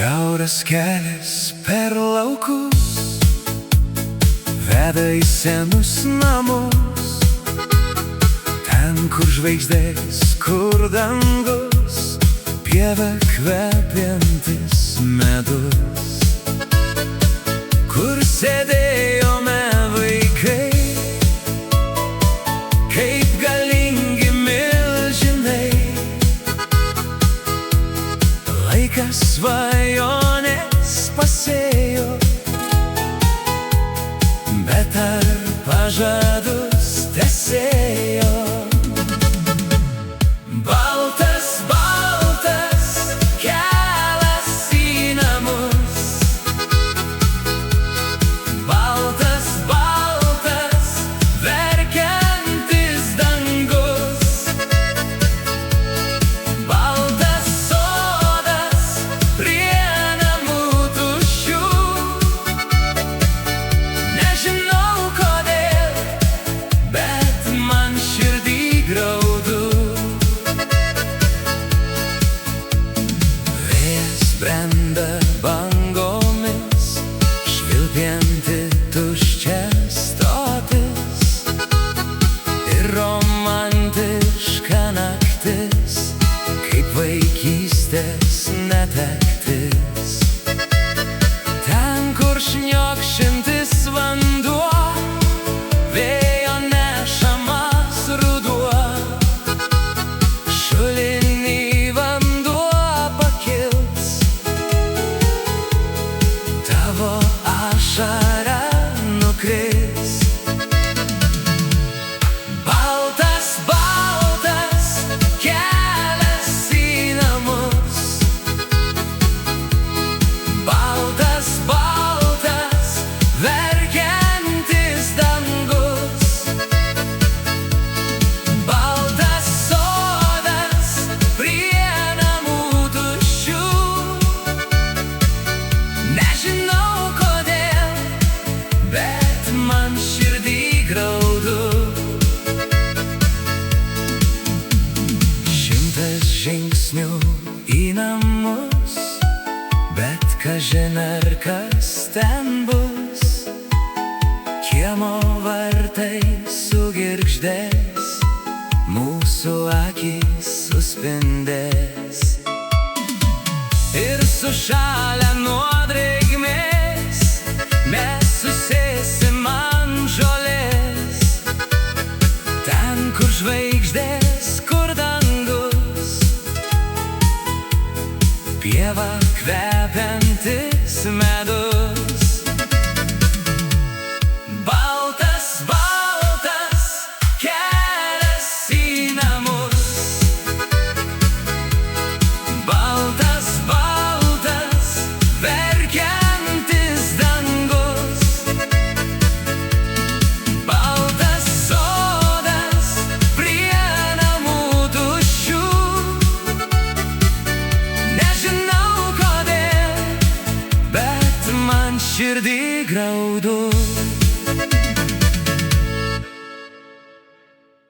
Šiaurės kelias per laukus veda į senus namus, ten, kur žvaigždės, kur dangus, pieva kvepiantis medus, kur sėdėjome vaikai, kaip galingi milžinai. Laikas svajonės pasėjo, bet ar pažadus tesėjo? Baltas, baltas kelias į namus, baltas, baltas verkiantis dangus, baltas sodas prie namų tuščių. Nežinau kodėl, bet man širdį graudu. Vėjas brenda bangomis, švilpianti tuščia stotis, ir romantiška naktis, kaip vaikystės netektis. Ten, kur šniokščiantis vanduo, vėjo nešamas ruduo, šulinį vanduo pakils, tavo ašara nukris. Baltas, baltas kelias į namus, baltas, baltas verkiantis dangus, baltas sodas prie namų tuščių. Nežinau kodėl, bet man širdį graudu. Šimtas žingsnių į namus, bet kažin ar kas ten bus. Kiemo vartai sugirgždės, mūsų akys suspindės, ir sušalę nuo drėgmės mes susėsim ant žolės. Ten, kur žvaigždės, kur dangus, pieva kvepiantis medus. Baltas, baltas kelias į namus, baltas, baltas verkiantis dangus, baltas sodas prie namų tuščių. Nežinau kodėl, bet man širdį graudu.